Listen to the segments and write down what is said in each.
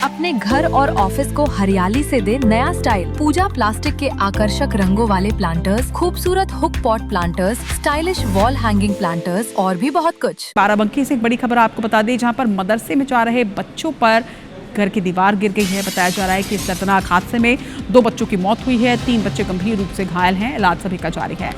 अपने घर और ऑफिस को हरियाली से दे नया स्टाइल। पूजा प्लास्टिक के आकर्षक रंगों वाले प्लांटर्स, खूबसूरत hook pot planters, stylish wall hanging planters और भी बहुत कुछ। बाराबंकी से एक बड़ी खबर आपको बता दें, जहां पर मदरसे में जा रहे बच्चों पर घर की दीवार गिर गई है। बताया जा रहा है कि इस दर्दनाक हादसे में 2 बच्चों की मौत हुई है, 3 बच्चे गंभीर रूप से घायल हैं। इलाज सभी का जारी है।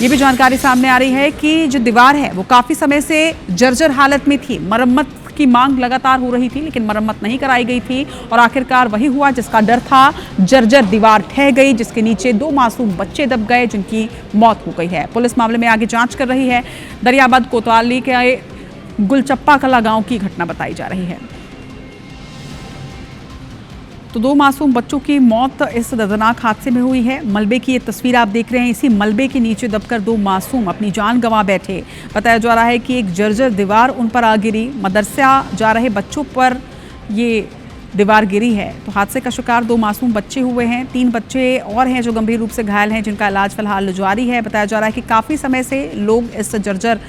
ये भी जानकारी सामने आ रही है कि जो दीवार है वो काफी समय से जर्जर हालत में थी। मरम्मत की मांग लगातार हो रही थी, लेकिन मरम्मत नहीं कराई गई थी और आखिरकार वही हुआ जिसका डर था। जर्जर दीवार ढह गई, जिसके नीचे 2 मासूम बच्चे दब गए, जिनकी मौत हो गई है। पुलिस मामले में आगे जांच कर रही है। दरियाबाद कोतवाली के गुलचप्पा कला गांव की घटना बताई जा रही है। तो 2 मासूम बच्चों की मौत इस दर्दनाक हादसे में हुई है। मलबे की ये तस्वीर आप देख रहे हैं। इसी मलबे के नीचे दबकर 2 मासूम अपनी जान गंवा बैठे। बताया जा रहा है कि एक जर्जर दीवार उन पर आ गिरी। मदरसा जा रहे बच्चों पर ये दीवार गिरी है। तो हादसे का शिकार 2 मासूम बच्चे हुए हैं। 3 बच्चे और हैं जो गंभीर रूप से घायल हैं, जिनका इलाज फिलहाल जारी है। बताया जा रहा है कि काफ़ी समय से लोग इस जर्जर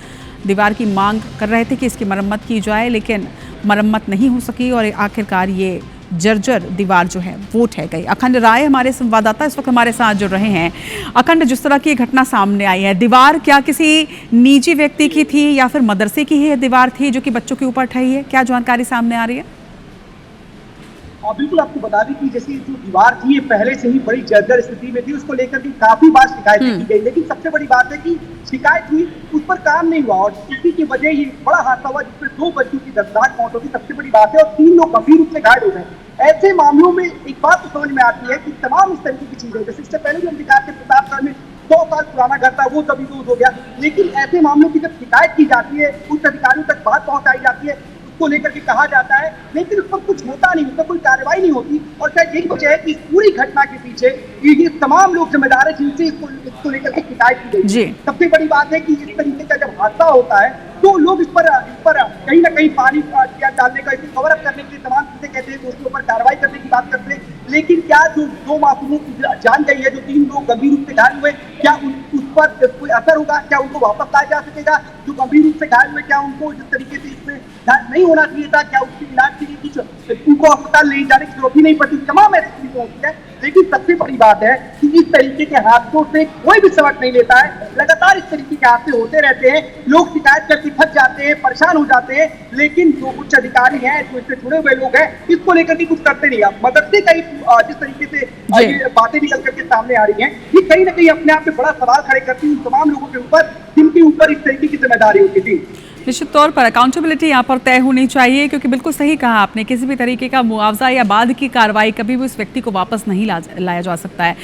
दीवार की मांग कर रहे थे कि इसकी मरम्मत की जाए, लेकिन मरम्मत नहीं हो सकी और आखिरकार ये जर्जर दीवार जो है वो ढह गई। अखंड राय हमारे संवाददाता इस वक्त हमारे साथ जुड़ रहे हैं। अखंड, जिस तरह की घटना सामने आई है, दीवार क्या किसी निजी व्यक्ति की थी या फिर मदरसे की ही दीवार थी जो कि बच्चों के ऊपर ढही है? क्या जानकारी सामने आ रही है? बिल्कुल, आपको बता दें कि जैसे जो दीवार थी ये पहले से ही बड़ी जर्जर स्थिति में थी। उसको लेकर के काफी बार शिकायतें की गई, लेकिन सबसे बड़ी बात है कि शिकायत हुई, उस पर काम नहीं हुआ और इसी की वजह ये बड़ा हादसा हुआ जिसमें 2 बच्चों की दर्दनाक मौत होगी। सबसे बड़ी बात है और 3 लोग गंभीर रूप से घायल हो गए। ऐसे मामलों में एक बात तो समझ में आती है कि तमाम इस तरीके की चीजें, जैसे इससे पहले भी हम दिखा के प्रतापगढ़ में 100 साल पुराना घर था, वो कभी दूर हो गया, लेकिन ऐसे मामलों की जब शिकायत की जाती है, उच्च अधिकारियों तक बात पहुंचाई जाती है, को लेकर के कहा जाता है, लेकिन उस पर कुछ होता नहीं, उस पर कोई कार्रवाई नहीं होती। और शायद यही वजह है कि इस पूरी घटना के पीछे ये तमाम लोग जिम्मेदार है जिनसे इसको लेकर के शिकायत की गई। सबसे बड़ी बात है कि इस तरीके का जब हादसा होता है तो लोग इस पर कहीं ना कहीं पानी डालने का, इसको कवर अप करने के लिए तमाम चीजें कहते हैं, उसके ऊपर कार्रवाई करने की बात करते हैं। लेकिन क्या जो 2 मासूमों की जान गई है, जो 3 लोग गंभीर रूप से घायल हुए, क्या उस पर कोई असर होगा? क्या उनको वापस लाया जा सकेगा? जो गंभीर रूप से घायल हुए, क्या उनको जिस तरीके से इसमें नहीं होना चाहिए था, क्या उसके इलाज के लिए कुछ उनको अस्पताल ले जाने की जरूरत ही नहीं पड़ती? तमाम ऐसी चीजें होती है। लेकिन सबसे बड़ी बात है कि इस तरीके के हादसों से कोई भी सबक नहीं लेता है। लगातार इस तरीके के हादसे होते रहते हैं, लोग शिकायत करके थक जाते हैं, परेशान हो जाते हैं, लेकिन जो उच्च अधिकारी हैं, जो इससे जुड़े हुए लोग हैं, इसको लेकर के कुछ करते नहीं। मदरसे का जिस तरीके से ये बातें निकल करके सामने आ रही हैं, ये कहीं ना कहीं अपने आप में बड़ा सवाल खड़े करती है उन तमाम लोगों के ऊपर जिनके ऊपर इस तरीके की जिम्मेदारी होती थी। निश्चित तौर पर अकाउंटेबिलिटी यहाँ पर तय होनी चाहिए, क्योंकि बिल्कुल सही कहा आपने, किसी भी तरीके का मुआवजा या बाद की कार्रवाई कभी भी उस व्यक्ति को वापस नहीं लाया जा सकता है।